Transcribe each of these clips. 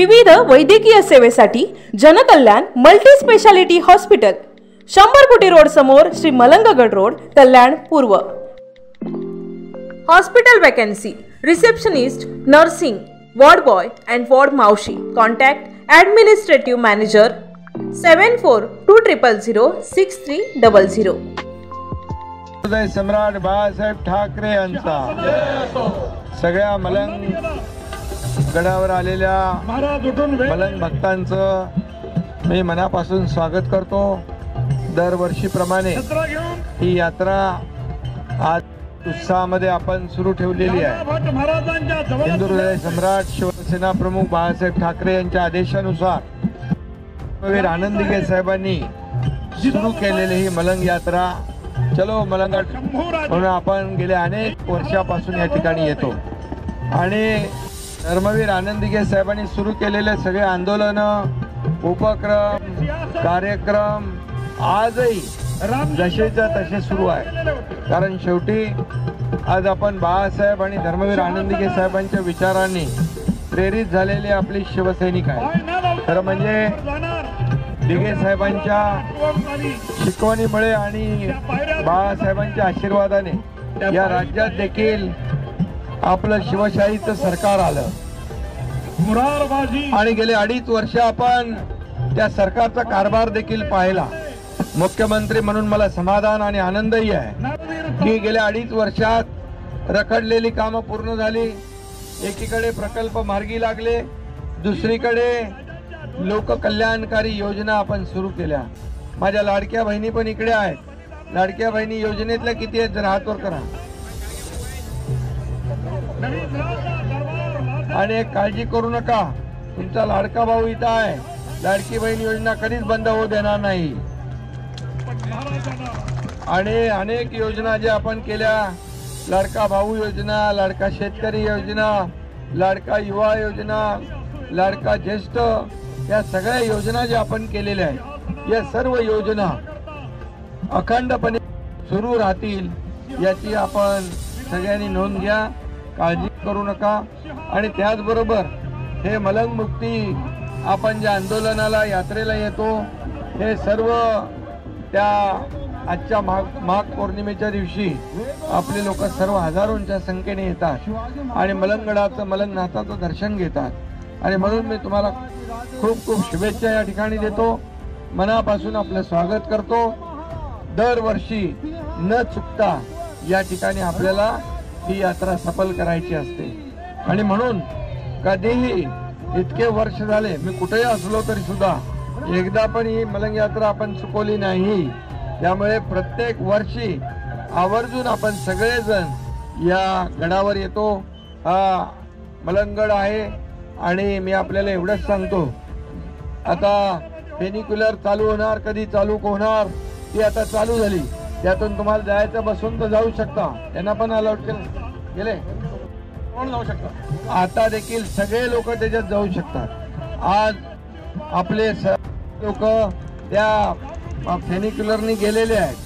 विविध वैद्यकीय सेवेसाठी जनकल्याण मल्टी स्पेशालिटी हॉस्पिटल 100 कोटी रोड समोर श्री मलंगगड रोड कल्याण पूर्व। Hospital vacancy receptionist nursing ward boy and ward मावशी। Contact administrative manager 7420006300। हृदय सम्राट बाळासाहेब ठाकरे यांचा सगळ्या मलंग गडावर आलेल्या मलंग भक्तांचं मी मनापासून स्वागत करतो। दरवर्षीप्रमाणे ही यात्रा आज उत्साहामध्ये आपण सुरू ठेवलेली आहे। हिंदू हृदय सम्राट शिवसेना प्रमुख बाळासाहेब ठाकरे यांच्या आदेशानुसार धर्मवीर आनंदीगे साहेबांनी सुरू केलेली ही मलंग यात्रा चलो मलंगड म्हणून आपण गेल्या अनेक वर्षापासून या ठिकाणी येतो आणि धर्मवीर आनंदीगे साहेबांनी सुरू केलेले सगळे आंदोलन उपक्रम कार्यक्रम आजही जसेच्या तसे सुरू आहे। कारण शेवटी आज आपण बाळासाहेब आणि धर्मवीर आनंदीगे साहेबांच्या विचारांनी प्रेरित झालेले आपले शिवसैनिक आहेत। खरं म्हणजे दिगे साहेबांच्या शिकवणीमुळे आणि बाळासाहेबांच्या आशीर्वादाने या राज्यात देखील आपलं शिवशाहीचं सरकार आलं आणि गेले 2.5 वर्ष आपण त्या सरकारचा कारभार देखील पाहिला। मुख्यमंत्री म्हणून मला समाधान आणि आनंदही आहे की गेल्या 2.5 वर्षात रखडलेली कामं पूर्ण झाली। एकीकडे प्रकल्प मार्गी लागले, दुसरीकडे लोककल्याणकारी योजना आपण सुरू केल्या। माझ्या लाडक्या बहिणी पण इकडे आहेत। लाडक्या बहिणी योजनेतल्या किती आहेत जरा हातवर करा। आणि एक काळजी करू नका, तुमचा लाडका भाऊ इथं आहे। लाडकी बहीण योजना कधीच बंद होऊ देणार नाही आणि अनेक योजना ज्या आपण केल्या, लाडका भाऊ योजना, लाडका शेतकरी योजना, लाडका युवा योजना, लाडका ज्येष्ठ, या सगळ्या योजना ज्या आपण केलेल्या आहेत या सर्व योजना अखंडपणे सुरू राहतील याची आपण सगळ्यांनी नोंद घ्या, काळजी करू नका। आणि त्याचबरोबर हे मलंग मुक्ती आपण ज्या आंदोलनाला यात्रेला येतो हे सर्व त्या आजच्या माघ पौर्णिमेच्या दिवशी आपले लोक सर्व हजारोंच्या संख्येने येतात आणि मलंगगडाचं मलंगनाथाचं दर्शन घेतात आणि म्हणून मी तुम्हाला खूप खूप शुभेच्छा या ठिकाणी देतो। मनापासून आपलं स्वागत करतो। दरवर्षी न चुकता या ठिकाणी आपल्याला ही यात्रा सफल करायची असते आणि म्हणून कधीही इतके वर्ष झाले मी कुठेही असलो तरी सुद्धा एकदा पण ही मलंग यात्रा आपण चुकवली नाही। त्यामुळे प्रत्येक वर्षी आवर्जून आपण सगळेजण या गडावर येतो। हा मलंगगड आहे आणि मी आपल्याला एवढंच सांगतो, आता फेनिक्युलर चालू होणार, कधी चालू होणार ती आता चालू झाली। त्यातून तुम्हाला जायचं बसून तर जाऊ शकता, त्यांना पण अलाउड केले कोण जाऊ शकता। आता देखील सगळे लोक त्याच्यात जाऊ शकतात। आज आपले लोक त्या फेनिक्युलरनी गेलेले आहेत,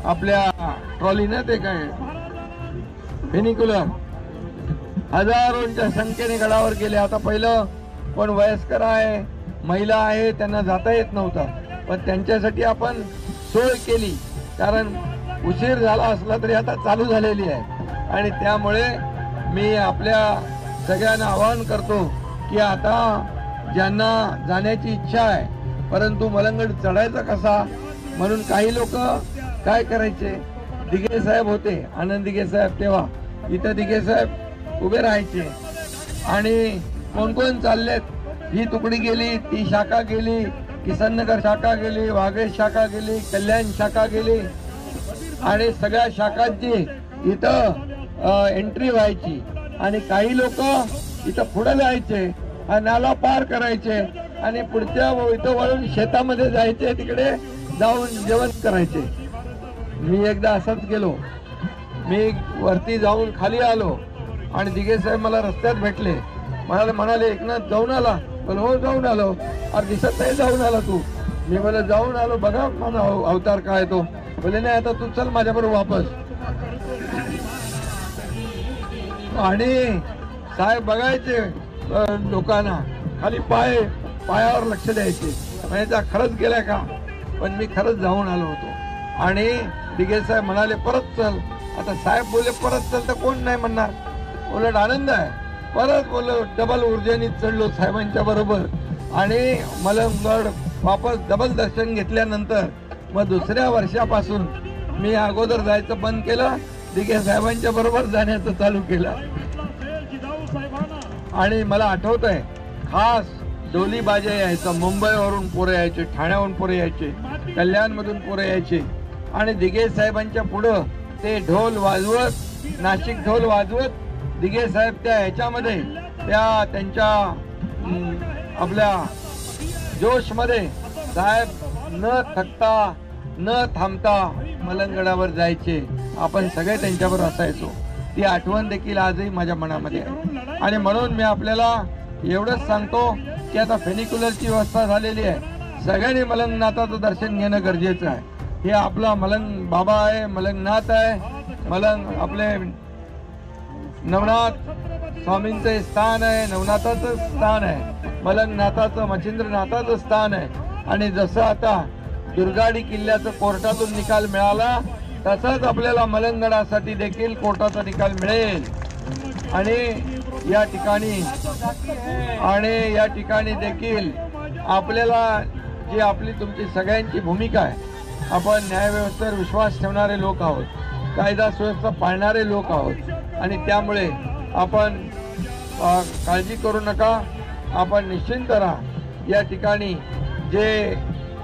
आपल्या ट्रॉलीने ते काय फेनिक्युलर हजारोंच्या संख्येने गडावर गेले। आता पहिलं कोण वयस्कर आहे, महिला आहे, त्यांना जाता येत नव्हतं, पण त्यांच्यासाठी आपण सोय केली कारण उशीर झाला असला तरी आता चालू झालेली आहे। आणि त्यामुळे मी आपल्या सगळ्यांना आवाहन करतो की आता ज्यांना जाण्याची इच्छा आहे परंतु मलंगगड चढायचा कसा म्हणून काही लोक काय करायचे, दिगे साहेब होते, आनंद दिगे साहेब, तेव्हा इथं दिगे साहेब उभे राहायचे आणि कोण कोण चाललेत, ही तुकडी गेली, ती शाखा गेली, किसननगर शाखा गेली, वाघेश शाखा गेली, कल्याण शाखा गेली आणि सगळ्या शाखांची इथं एंट्री व्हायची आणि काही लोक इथं पुढे जायचे, हा नाला पार करायचे आणि पुढच्या इथं वळून शेतामध्ये जायचे, तिकडे जाऊन जेवण करायचे। मी एकदा असंच गेलो, मी वरती जाऊन खाली आलो आणि दिगे साहेब मला रस्त्यात भेटले, म्हणाले एकनाथ जाऊन आला? पण हो जाऊन आलो। अरे दिसत नाही जाऊन आला तू? मी मला जाऊन आलो, बघा माझा अवतार काय तो। बोले नाही आता तू चल माझ्याबरोबर वापस। आणि साहेब बघायचे लोकांना खाली पायावर लक्ष द्यायचे, म्हणजे खरंच गेलाय का, पण मी खरंच जाऊन आलो होतो. आणि दिघे साहेब म्हणाले परत चल. आता साहेब बोलले परत चल तर कोण नाही म्हणणार, उलट आनंद आहे. परत बोललो, डबल ऊर्जेने चढलो साहेबांच्या बरोबर आणि मलंगगड वापस डबल दर्शन घेतल्यानंतर मग दुसऱ्या वर्षापासून मी अगोदर जायचं बंद केलं, दिघे साहेबांच्या बरोबर जाण्याचं चालू केलं. आणि मला आठवत आहे खास डोली बाजा यायचं, मुंबईवरून पोरं यायचे, ठाण्यावरून पोरं यायचे, कल्याणमधून पोरं यायचे आणि दिघे साहेबांच्या पुढं ते ढोल वाजवत, नाशिक ढोल वाजवत दिघे साहेब त्या ह्याच्यामध्ये त्यांच्या आपल्या जोशमध्ये साहेब न थकता न थांबता मलंगगडावर जायचे. आपण सगळे त्यांच्याबरोबर असायचो. ती आठवण देखील आजही माझ्या मनामध्ये आहे. आणि म्हणून मी आपल्याला एवढंच सांगतो की आता फेनिक्युलरची व्यवस्था झालेली आहे, सगळ्यांनी मलंगनाथाचं दर्शन घेणं गरजेचं आहे. हे आपला मलंग बाबा आहे, मलंगनाथ आहे, मलंग आपले नवनाथ स्वामींचे स्थान आहे, नवनाथाचं स्थान आहे, मलंगनाथाचं मच्छिंद्रनाथाचं स्थान आहे. आणि जसं आता दुर्गाडी किल्ल्याचं कोर्टातून निकाल मिळाला तसंच आपल्याला मलंगगडासाठी देखील कोर्टाचा निकाल मिळेल. आणि या ठिकाणी देखील आपल्याला जी आपली तुमची सगळ्यांची भूमिका आहे, आपण न्यायव्यवस्थेवर विश्वास ठेवणारे लोक आहोत, कायदा सुव्यवस्था पाळणारे लोक आहोत आणि त्यामुळे आपण काळजी करू नका. आपण निश्चिंत राहा. या ठिकाणी जे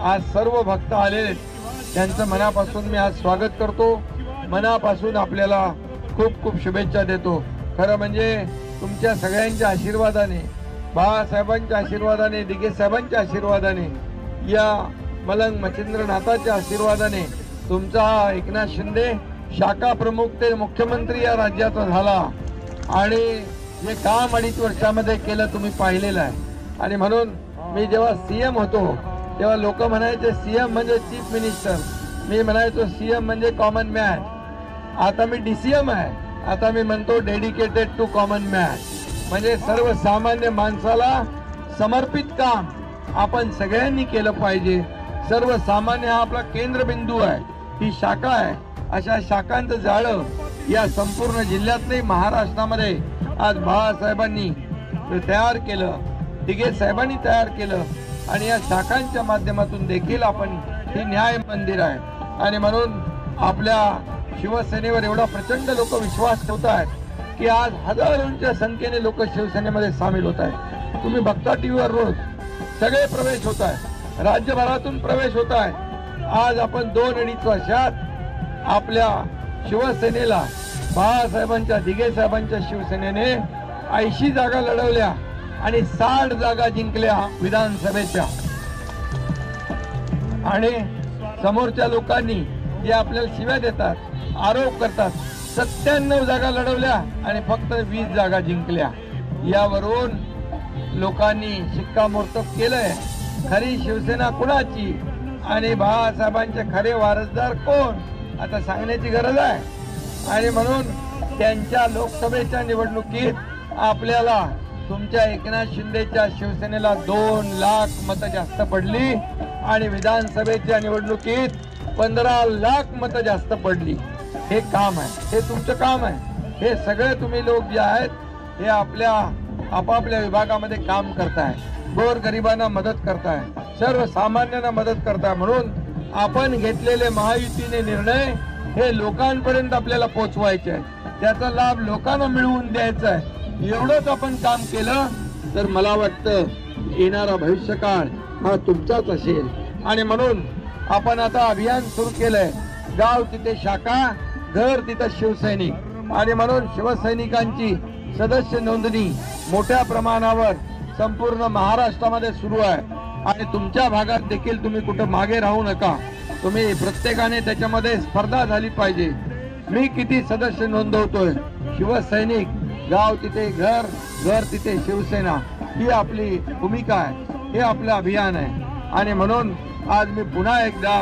आज सर्व भक्त आलेले त्यांचं मनापासून मी आज स्वागत करतो, मनापासून आपल्याला खूप खूप शुभेच्छा देतो. खरं म्हणजे तुमच्या सगळ्यांच्या आशीर्वादाने, बाळासाहेबांच्या आशीर्वादाने, दिघे साहेबांच्या आशीर्वादाने, या मलंग मच्छिंद्रनाथाच्या आशीर्वादाने तुमचा हा एकनाथ शिंदे शाखा प्रमुख ते मुख्यमंत्री या राज्याचा झाला. आणि जे काम 2.5 वर्षामध्ये केलं तुम्ही पाहिलेलं आहे. आणि म्हणून मी जेव्हा सीएम होतो तेव्हा लोक म्हणायचे सीएम म्हणजे चीफ मिनिस्टर, मी म्हणायचो सीएम म्हणजे कॉमन मॅन. आता मी डीसीएम आहे, आता मी म्हणतो डेडिकेटेड टू कॉमन मॅन, म्हणजे सर्वसामान्य माणसाला समर्पित काम आपण सगळ्यांनी केलं पाहिजे. सर्वसामान्य हा आपला केंद्रबिंदू आहे, ही शाखा आहे. अशा शाखांचं जाळं या संपूर्ण जिल्ह्यात नाही, महाराष्ट्रामध्ये आज बाळासाहेबांनी तयार केलं, दिघे साहेबांनी तयार केलं. आणि या शाखांच्या माध्यमातून देखील आपण ही न्याय मंदिर आहे. आणि म्हणून आपल्या शिवसेनेवर एवढा प्रचंड लोक विश्वास ठेवत आहेत की आज हजारोंच्या संख्येने लोक शिवसेनेमध्ये सामील होत आहेत. तुम्ही बघता टीव्हीवर रोज सगळे प्रवेश होत आहे, राज्यभरातून प्रवेश होत आहे. आज आपण 2-2.5 वर्षात आपल्या शिवसेनेला बाळासाहेबांच्या, दिघे साहेबांच्या शिवसेनेने 80 जागा लढवल्या आणि 60 जागा जिंकल्या विधानसभेच्या. आणि समोरच्या लोकांनी जे आपल्याला शिव्या देतात, आरोप करतात, 97 जागा लढवल्या आणि फक्त 20 जागा जिंकल्या. यावरून लोकांनी शिक्कामोर्तब केलंय खरी शिवसेना कुणाची आणि बाळासाहेबांचे खरे वारसदार कोण आता सांगण्याची गरज आहे. आणि म्हणून त्यांच्या लोकसभेच्या निवडणुकीत आपल्याला तुमच्या एकनाथ शिंदेच्या शिवसेनेला 2 लाख मतं जास्त पडली आणि विधानसभेच्या निवडणुकीत 15 लाख मतं जास्त पडली. हे काम आहे, हे तुमचं काम आहे. हे सगळे तुम्ही लोक जे आहेत हे आपल्या आपापल्या विभागामध्ये काम करताय, गोरगरिबांना मदत करताय, सर्वसामान्यांना मदत करताय. म्हणून आपण घेतलेले महायुतीने निर्णय हे लोकांपर्यंत आपल्याला पोहोचवायचे आहे, त्याचा लाभ लोकांना मिळवून द्यायचा आहे. एवढंच आपण काम केलं तर मला वाटतं येणारा भविष्यकाळ हा तुमचाच असेल. आणि म्हणून आपण आता अभियान सुरू केलंय, गाव तिथे शाखा, घर तिथे शिवसैनिक. आणि म्हणून शिवसैनिकांची सदस्य नोंदणी मोठ्या प्रमाणावर संपूर्ण महाराष्ट्रामध्ये सुरू आहे. आणि तुमच्या भागात देखील तुम्ही कुठं मागे राहू नका, तुम्ही प्रत्येकाने त्याच्यामध्ये स्पर्धा झाली पाहिजे. मी किती सदस्य नोंदवतोय, शिवसैनिक, गाव तिथे घर, घर तिथे शिवसेना, ही आपली भूमिका आहे, हे आपलं अभियान आहे. आणि म्हणून आज मी पुन्हा एकदा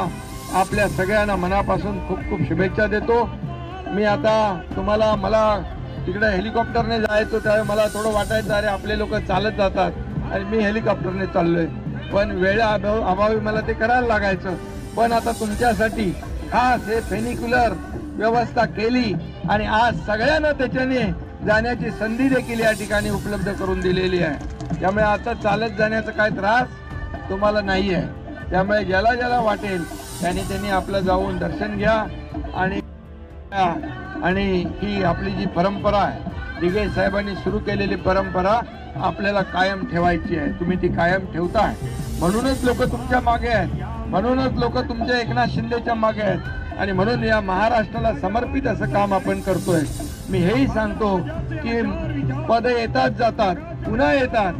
आपल्या सगळ्यांना मनापासून खूप खूप शुभेच्छा देतो. मी आता मला तिकडे हेलिकॉप्टरने जायचो त्यावेळी मला थोडं वाटायचं अरे आपले लोक चालत जातात, आणि मी हेलिकॉप्टरने चाललोय, पण वेळ अभावी मला ते करायला लागायचं. पण आता तुमच्यासाठी खास हे फेनिक्युलर व्यवस्था केली आणि आज सगळ्यांना त्याच्याने जाण्याची संधी देखील या ठिकाणी उपलब्ध करून दिलेली आहे. त्यामुळे आता चालत जाण्याचा काय त्रास तुम्हाला नाही आहे. त्यामुळे ज्याला ज्याला वाटेल त्यांनी आपलं जाऊन दर्शन घ्या. आणि ही आपली जी परंपरा आहे, दिघे साहेबांनी सुरू केलेली परंपरा आपल्याला कायम ठेवायची आहे. तुम्ही ती कायम ठेवताय, म्हणूनच लोक तुमच्या मागे आहेत, म्हणूनच लोक तुमच्या एकनाथ शिंदेच्या मागे आहेत आणि म्हणून या महाराष्ट्राला समर्पित असं काम आपण करतोय. मी हेही सांगतो की पद येतात जातात, पुन्हा येतात,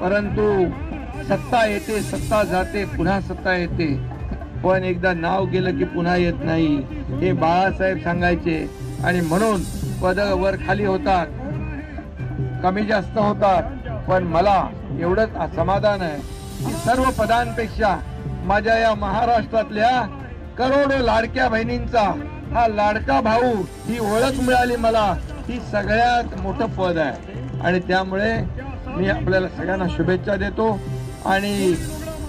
परंतु सत्ता येते, सत्ता जाते, पुन्हा सत्ता येते, पण एकदा नाव गेलं की पुन्हा येत नाही, हे बाळासाहेब सांगायचे. आणि म्हणून पद वर खाली होतात, कमी जास्त होतात, पण मला एवढंच समाधान आहे की सर्व पदांपेक्षा माझ्या या महाराष्ट्रातल्या करोडो लाडक्या बहिणींचा हा लाडका भाऊ ही ओळख मिळाली मला, ही सगळ्यात मोठं पद आहे. आणि त्यामुळे मी आपल्याला सगळ्यांना शुभेच्छा देतो आणि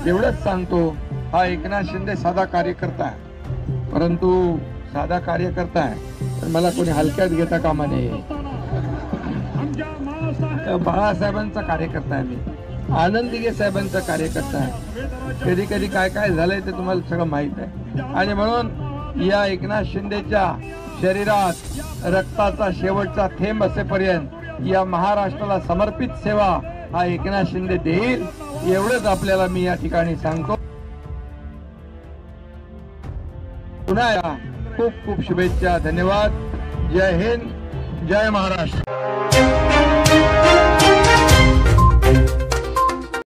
एवढंच सांगतो, हा एकनाथ शिंदे साधा कार्यकर्ता आहे, परंतु साधा कार्यकर्ता आहे तर मला कोणी हलक्यात घेता कामा नये. बाळासाहेबांचा कार्यकर्ता आहे मी, आनंद दिघे साहेबांचा कार्यकर्ता आहे. कधी कधी काय काय झालंय ते तुम्हाला सगळं माहित आहे. आणि म्हणून या एकनाथ शिंदेच्या शरीरात रक्ताचा शेवटचा थेंब असेपर्यंत या महाराष्ट्राला समर्पित सेवा हा एकनाथ शिंदे देईल, एवढंच आपल्याला मी या ठिकाणी सांगतो. पुन्हा खूप खूप शुभेच्छा. धन्यवाद. जय हिंद, जय महाराष्ट्र.